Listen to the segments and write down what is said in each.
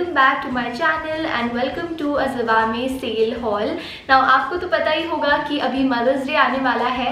welcome back to my channel and welcome to a ZIVAME sale haul. Now आपको तो पता ही होगा कि अभी Mother's Day आने वाला है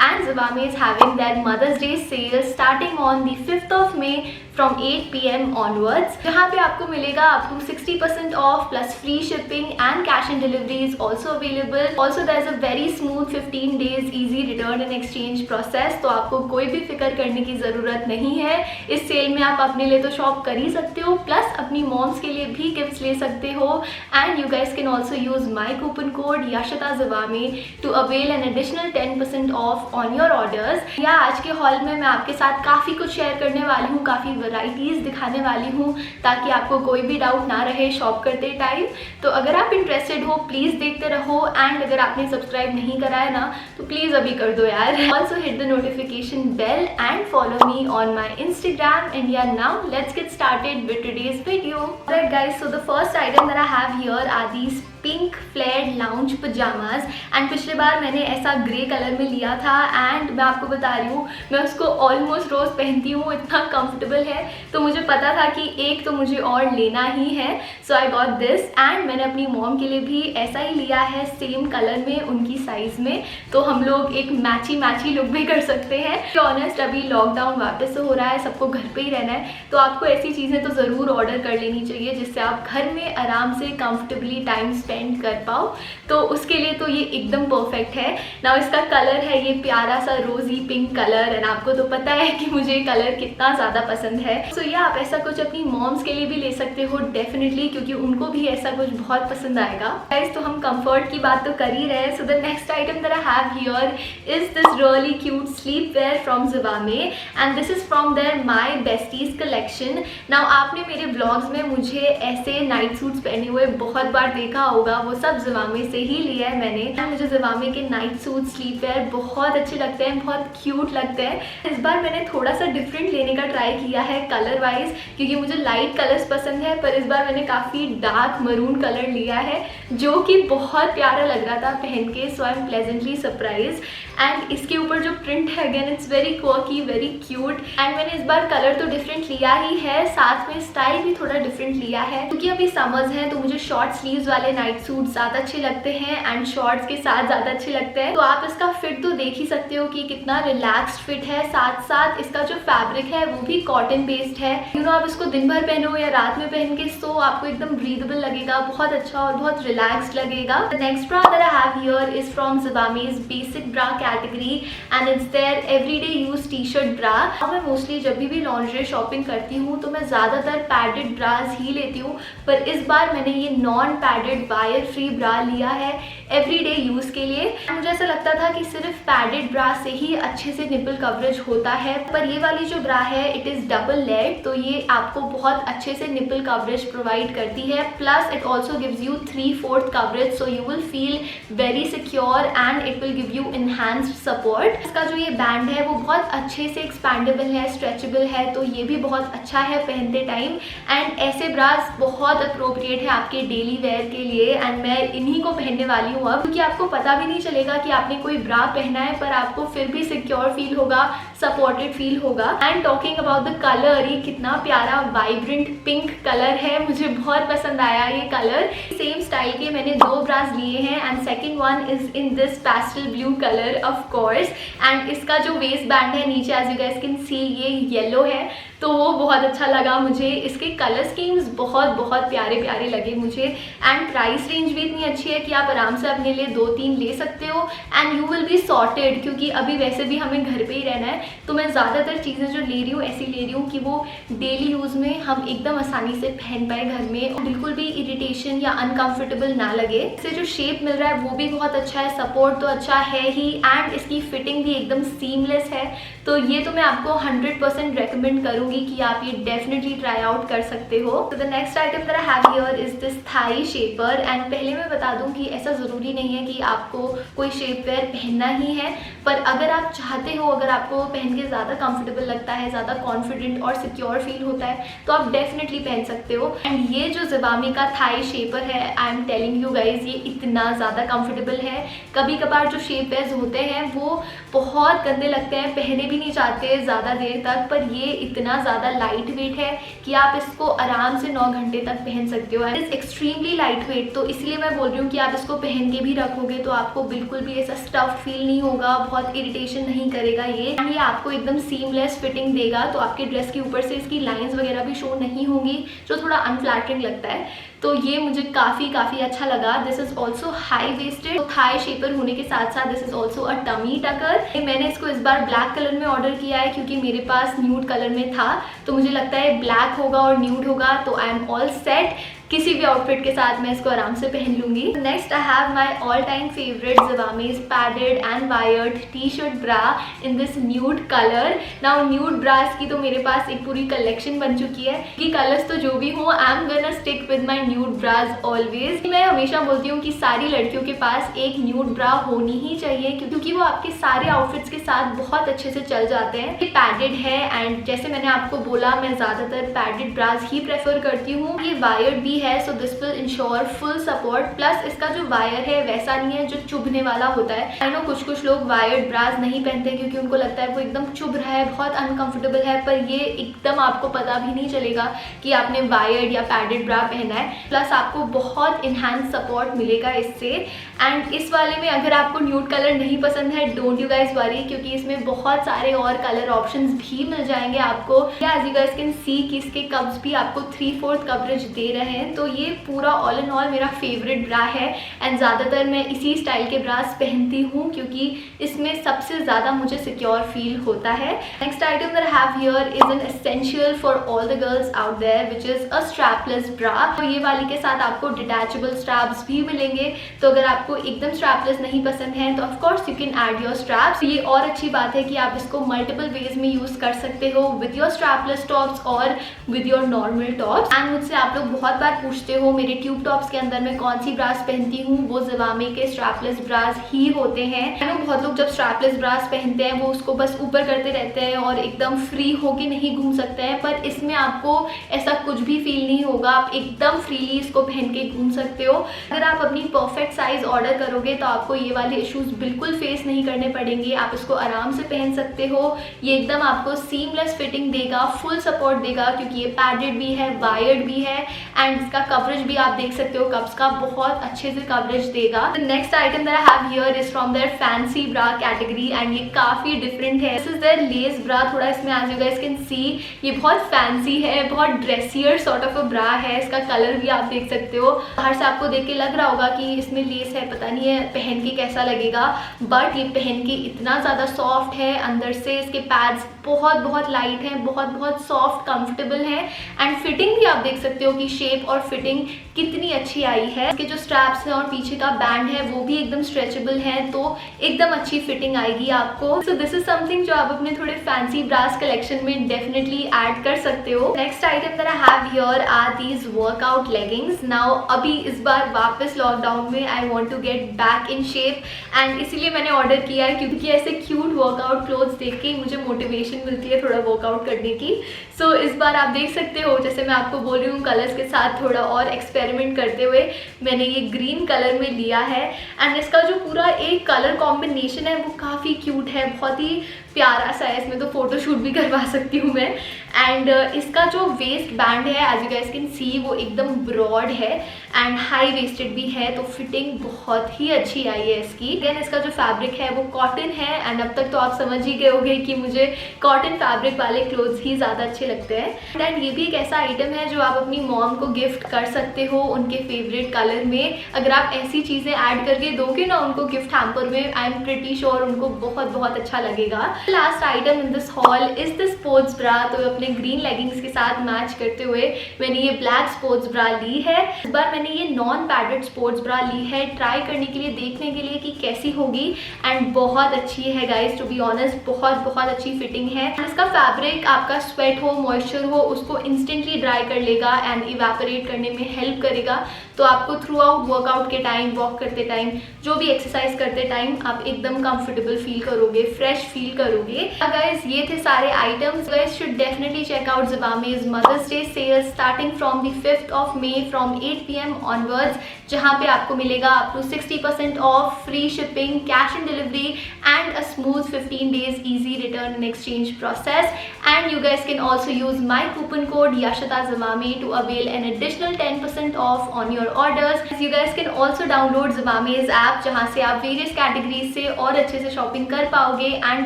and ZIVAME is having that Mother's Day sale starting on the 5th of May from 8 PM onwards. जहाँ पे आपको मिलेगा आपको 60% off plus free shipping and cash on delivery is also available. Also there is a very smooth 15 days easy return and exchange process. तो आपको कोई भी फिक्र करने की ज़रूरत नहीं है. इस सेल में आप अपने लिए तो शॉप कर ही सकते हो प्लस अपनी मॉम्स के लिए भी गिफ्ट्स ले सकते हो and you guys can also use my coupon code Yashita Zivame to avail an additional 10% off on your orders. या आज के हॉल में मैं आपके साथ काफ़ी कुछ शेयर करने वाली हूँ, काफ़ी वैरायटीज़ दिखाने वाली हूँ ताकि आपको कोई भी डाउट ना रहे शॉप करते टाइम. तो अगर आप इंटरेस्टेड हो प्लीज़ देखते रहो एंड अगर आपने सब्सक्राइब नहीं करा है ना तो प्लीज़ अभी कर दो यार. Also hit the notification bell and follow me on my Instagram. And yeah, now let's get started with today's video. Alright guys, so the first item that I have here are these pink flared lounge pyjamas and पिछले बार मैंने ऐसा grey colour में लिया था and मैं आपको बता रही हूँ मैं उसको ऑलमोस्ट रोज़ पहनती हूँ, इतना कंफर्टेबल है. तो मुझे पता था कि एक तो मुझे और लेना ही है, सो आई गॉट दिस एंड मैंने अपनी मॉम के लिए भी ऐसा ही लिया है सेम कलर में उनकी साइज़ में. तो हम लोग एक मैची लुक भी कर सकते हैं. तो ऑनेस्ट अभी लॉकडाउन वापस से हो रहा है, सबको घर पे ही रहना है, तो आपको ऐसी चीज़ें तो ज़रूर ऑर्डर कर लेनी चाहिए जिससे आप घर में आराम से कंफर्टेबली टाइम स्पेंड कर पाओ. तो उसके लिए तो ये एकदम परफेक्ट है. नाउ इसका कलर है ये प्यारा सा रोजी पिंक कलर एंड आपको तो पता है कि मुझे ये कलर कितना ज़्यादा पसंद है. सो ये आप ऐसा कुछ अपनी मॉम्स के लिए भी ले सकते हो डेफिनेटली, क्योंकि उनको भी ऐसा कुछ बहुत पसंद आएगा. गाइस तो हम कंफर्ट की बात तो कर ही रहे हैं. So the next item that I have here is this really cute sleepwear from ZIVAME and this is from their my besties collection. Now आपने मेरे ब्लॉग्स में मुझे ऐसे नाइट सूट्स पहने हुए बहुत बार देखा होगा, वो सब ZIVAME से ही लिया है मैंने. मुझे ZIVAME के नाइट सूट स्लीप वेयर बहुत अच्छे लगते हैं, बहुत क्यूट लगते हैं. इस बार मैंने थोड़ा सा डिफरेंट लेने का ट्राई किया है कलर वाइज, क्योंकि मुझे लाइट कलर्स पसंद है, पर इस बार मैंने काफ़ी डार्क मरून कलर लिया है जो कि बहुत प्यारा लग रहा था पहन के. So I am pleasantly surprise and इसके ऊपर जो प्रिंट है again it's very quirky, very cute. And मैंने इस बार कलर तो डिफरेंट लिया ही है, साथ में स्टाइल भी थोड़ा डिफरेंट लिया है, क्योंकि अभी समर्स हैं तो मुझे शॉर्ट स्लीव्स वाले नाइट सूट ज़्यादा अच्छे लगते हैं एंड शॉर्ट्स के साथ ज़्यादा अच्छे लगते हैं. तो आप इसका फिट तो देख ही सकते हो कि कितना रिलैक्स्ड फिट है, साथ साथ इसका जो फैब्रिक है वो भी कॉटन बेस्ड है. यू नो आप इसको दिन भर पहनो या रात में पहन के सो आपको एकदम ब्रीदेबल लगेगा, बहुत अच्छा और बहुत रिलैक्स्ड लगेगा. The next bra that I have here is from ZIVAME's basic bra category and it's there everyday use T shirt ब्रा. मैं मोस्टली जब भी लॉन्ड्री शॉपिंग करती हूँ तो मैं ज़्यादातर पैडेड ब्राज ही लेती हूँ, पर इस बार मैंने ये नॉन पैडेड वायर फ्री ब्रा लिया है एवरीडे यूज़ के लिए. मुझे ऐसा लगता था कि सिर्फ पैडेड ब्रा से ही अच्छे से निपल कवरेज होता है, पर ये वाली जो ब्रा है इट इज़ डबल लेग, तो ये आपको बहुत अच्छे से निपल कवरेज प्रोवाइड करती है. Plus it also gives you 3/4 coverage, so you will feel very secure and it will give you enhanced support. इसका जो ये बैंड है वो बहुत अच्छे से एक्सपैंडेबल है, स्ट्रेचेबल है, तो ये भी बहुत अच्छा है पहनते टाइम. एंड ऐसे ब्रास बहुत अप्रोप्रिएट है आपके डेली वेयर के लिए एंड मैं इन्हीं को पहनने वाली हूँ अब, क्योंकि आपको पता भी नहीं चलेगा कि आपने कोई ब्रा पहना है, पर आपको फिर भी सिक्योर फील होगा, सपोर्टेड फील होगा. And talking about the colour, ये कितना प्यारा वाइब्रेंट पिंक कलर है, मुझे बहुत पसंद आया ये कलर. सेम स्टाइल के मैंने 2 ब्रास लिए हैं and second one is in this pastel blue colour of course. And इसका जो वेस्ट बैंड है नीचे as you guys can see ये येलो है, तो वो बहुत अच्छा लगा मुझे. इसके कलर स्कीम्स बहुत प्यारे लगे मुझे एंड प्राइस रेंज भी इतनी अच्छी है कि आप आराम से अपने लिए 2-3 ले सकते हो and you will be sorted, क्योंकि अभी वैसे भी हमें घर पे ही रहना है. तो मैं ज़्यादातर चीज़ें जो ले रही हूँ ऐसी ले रही हूँ कि वो डेली यूज़ में हम एकदम आसानी से पहन पाए घर में और बिल्कुल भी इरिटेशन या अनकम्फर्टेबल ना लगे. इससे जो शेप मिल रहा है वो भी बहुत अच्छा है, सपोर्ट तो अच्छा है ही एंड इसकी फिटिंग भी एकदम सीमलेस है. तो ये तो मैं आपको 100% रेकमेंड करूँगी कि आप ये डेफिनेटली ट्राई आउट कर सकते हो. तो the next item that I have here is this thigh shaper. And पहले मैं बता दूं कि ऐसा ज़रूरी नहीं है कि आपको कोई शेप वेयर पहनना ही है, पर अगर आप चाहते हो, अगर आपको पहन के ज़्यादा कंफर्टेबल लगता है, ज़्यादा कॉन्फिडेंट और सिक्योर फील होता है, तो आप डेफिनेटली पहन सकते हो. एंड ये जो ZIVAME का थाई शेपर है, I am telling you guys, ये इतना ज़्यादा कंफर्टेबल है. कभी कभार जो शेप वेयर्स होते हैं वो बहुत गंदे लगते हैं, पहने भी नहीं चाहते ज़्यादा देर तक, पर ये इतना इतना ज़्यादा लाइट वेट है कि आप इसको आराम से 9 घंटे तक पहन सकते हो। It is extremely light weight, तो इसलिए मैं बोल रही हूँ कि आप इसको पहन के भी रखोगे तो आपको बिल्कुल भी ऐसा स्टफ फील नहीं होगा, बहुत इरिटेशन नहीं करेगा ये आपको एकदम सीमलेस फिटिंग देगा। तो आपके ड्रेस के ऊपर से इसकी लाइंस वगैरह भी शो नहीं होंगी जो थोड़ा अनफ्लैटरिंग लगता है। तो ये मुझे काफ़ी अच्छा लगा। This is also high waisted, thigh shaper होने के साथ साथ this is also a tummy tucker. मैंने इसको इस बार ब्लैक कलर में ऑर्डर किया है क्योंकि मेरे पास न्यूड कलर में था, तो मुझे लगता है ब्लैक होगा और न्यूड होगा तो आई एम ऑल सेट। किसी भी आउटफिट के साथ मैं इसको आराम से पहन लूंगी। Next I have my all time favourite ZIVAME's padded and wired T shirt bra in this nude colour. Now nude bras की तो मेरे पास एक पूरी कलेक्शन बन चुकी है कि कलर्स तो जो भी हो आई am gonna stick with my nude bras always. मैं हमेशा बोलती हूँ कि सारी लड़कियों के पास एक न्यूड ब्रा होनी ही चाहिए क्योंकि वो आपके सारे आउटफिट्स के साथ बहुत अच्छे से चल जाते हैं। ये पैडेड है एंड जैसे मैंने आपको बोला मैं ज़्यादातर पैडेड ब्रास ही प्रेफर करती हूँ। ये वायर्ड भी है so this will ensure full support. Plus इसका जो वायर है वैसा नहीं है जो चुभने वाला होता है। आई नो कुछ लोग वायर्ड ब्रास नहीं पहनते क्योंकि उनको लगता है वो एकदम चुभ रहा है, बहुत अनकंफर्टेबल है, पर ये एकदम आपको पता भी नहीं चलेगा कि आपने वायर्ड या पैडेड ब्रा पहना है। प्लस आपको बहुत इनहैंस सपोर्ट मिलेगा इससे। एंड इस वाले में अगर आपको न्यूड कलर नहीं पसंद है डोंट यू गाइज वरी क्योंकि इसमें बहुत सारे और कलर ऑप्शंस भी मिल जाएंगे आपको। As you guys can see कि इसके कप्स भी आपको 3/4 कवरेज दे रहे हैं। तो ये पूरा ऑल इन ऑल मेरा फेवरेट ब्रा है एंड ज़्यादातर मैं इसी स्टाइल के ब्रास पहनती हूँ क्योंकि इसमें सबसे ज़्यादा मुझे सिक्योर फील होता है। Next item that I have here is an essential for all the girls out there which is a strapless bra. तो ये वाली के साथ आपको डिटैचेबल स्ट्रैप्स भी मिलेंगे, तो अगर आपको एकदम स्ट्रैपलेस नहीं पसंद है तो of course you can add your straps. ये और अच्छी बात है कि आप इसको मल्टीपल वेज में यूज़ कर सकते हो विद योर स्ट्रैपलेस टॉप्स और with your normal tops. And मुझसे आप लोग बहुत बार पूछते हो मेरे ट्यूब टॉप्स के अंदर मैं कौन सी ब्रास पहनती हूँ, वो ZIVAME के स्ट्रैपलेस ब्रास ही होते हैं। बहुत लोग जब स्ट्रैपलेस ब्रास पहनते हैं वो उसको बस ऊपर करते रहते हैं और एकदम फ्री होके नहीं घूम सकते हैं, पर इसमें आपको ऐसा कुछ भी फील नहीं होगा। आप एकदम फ्रीली इसको पहन के घूम सकते हो। अगर आप अपनी परफेक्ट साइज ऑर्डर करोगे तो आपको ये वाले इश्यूज बिल्कुल फेस नहीं करने पड़ेंगे। आप इसको आराम से पहन सकते हो। ये एकदम आपको सीमलेस फिटिंग देगा, फुल सपोर्ट देगा क्योंकि ये पैडेड भी है, वायर्ड भी है एंड इसका कवरेज भी आप देख सकते हो कप्स का बहुत अच्छे से कवरेज देगा। Next item that I have here is from their fancy bra category and ये काफी डिफरेंट है। This is their lace bra. थोड़ा इसमें as you guys can see ये बहुत फैंसी है, बहुत ड्रेसियर सॉर्ट ऑफ अ ब्रा है। इसका कलर भी आप देख सकते हो। बाहर से आपको देख के लग रहा होगा कि इसमें लेस है, पता नहीं है पहन के कैसा लगेगा, बट ये पहन के इतना ज़्यादा सॉफ्ट है। अंदर से इसके पैड्स बहुत लाइट हैं, बहुत सॉफ्ट कंफर्टेबल है एंड फिटिंग भी आप देख सकते हो कि शेप और फिटिंग कितनी अच्छी आई है। इसके जो स्ट्रैप्स हैं और पीछे का बैंड है वो भी एकदम स्ट्रेचेबल है, तो एकदम अच्छी फिटिंग आएगी आपको। सो दिस इज समथिंग जो आप अपने थोड़े फैंसी ब्रास कलेक्शन में डेफिनेटली ऐड कर सकते हो। Next item that I have here are these workout leggings. Now अभी इस बार वापस लॉकडाउन में I want to get back in shape and इसीलिए मैंने ऑर्डर किया है क्योंकि ऐसे क्यूट वर्कआउट क्लोथ्स देख के मुझे मोटिवेशन मिलती है थोड़ा वर्कआउट करने की। सो इस बार आप देख सकते हो जैसे मैं आपको बोल रही हूँ कलर्स के साथ थोड़ा और एक्सपेरिमेंट करते हुए मैंने ये ग्रीन कलर में लिया है एंड इसका जो पूरा एक कलर कॉम्बिनेशन है वो काफ़ी क्यूट है, बहुत ही प्यारा सा है। इसमें तो फोटोशूट भी करवा सकती हूँ मैं। एंड इसका जो वेस्ट बैंड है as you guys can see वो एकदम ब्रॉड है एंड हाई वेस्टेड भी है, तो फिटिंग बहुत ही अच्छी आई है इसकी। देन इसका जो फैब्रिक है वो कॉटन है एंड अब तक तो आप समझ ही गए होंगे कि मुझे कॉटन फैब्रिक वाले क्लोथ्स ही ज़्यादा अच्छे लगते हैं। एंड ये भी एक ऐसा आइटम है जो आप अपनी मॉम को गिफ्ट कर सकते हो उनके फेवरेट कलर में। अगर आप ऐसी चीज़ें ऐड करके दोगे ना उनको गिफ्ट हैम्पर में, आई एम प्रिटी श्योर उनको बहुत अच्छा लगेगा। Last item in this hall is the sports bra. तो अपने ग्रीन लेगिंग्स के साथ मैच करते हुए मैंने ये ब्लैक स्पोर्ट्स ब्रा ली है। इस बार मैंने ये नॉन पैडेड स्पोर्ट्स ब्रा ली है ट्राई करने के लिए, देखने के लिए कि कैसी होगी एंड बहुत अच्छी है गाइज, टू बी ऑनेस्ट बहुत अच्छी फिटिंग है। इसका फैब्रिक आपका स्वेट हो, मॉइस्चर हो, उसको इंस्टेंटली ड्राई कर लेगा एंड इवेपोरेट करने में हेल्प करेगा, तो आपको थ्रू आउट वर्कआउट के टाइम, वॉक करते टाइम, जो भी एक्सरसाइज करते टाइम आप एकदम कंफर्टेबल फील करोगे, फ्रेश फील करोगे। गाइस ये थे सारे items. Guys should definitely check out ZIVAME's mother's day sale starting from the 5th of May from 8 PM onwards, जहाँ पे आपको मिलेगा up to 60% off, free shipping, cash on delivery and a smooth 15 days easy return and exchange process. And you guys can also use my coupon code Yashita ZIVAME to avail an additional 10% off on your orders. You guys can also download ZIVAME's app, जहाँ से आप various categories से और अच्छे से shopping कर पाओगे and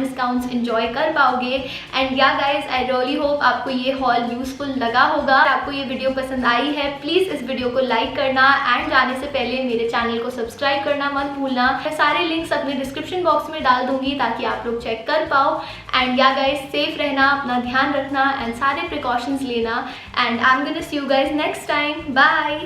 discounts enjoy कर पाओगे। And yeah guys I really hope आपको ये हॉल यूजफुल लगा होगा। आपको ये वीडियो पसंद आई है, प्लीज इस वीडियो को लाइक करना एंड जाने से पहले मेरे चैनल को सब्सक्राइब करना मत भूलना। मैं सारे लिंक्स अपने डिस्क्रिप्शन बॉक्स में डाल दूंगी ताकि आप लोग चेक कर पाओ। एंड या गाइज सेफ रहना, अपना ध्यान रखना एंड सारे प्रिकॉशंस लेना। And I am gonna see you guys next time. Bye.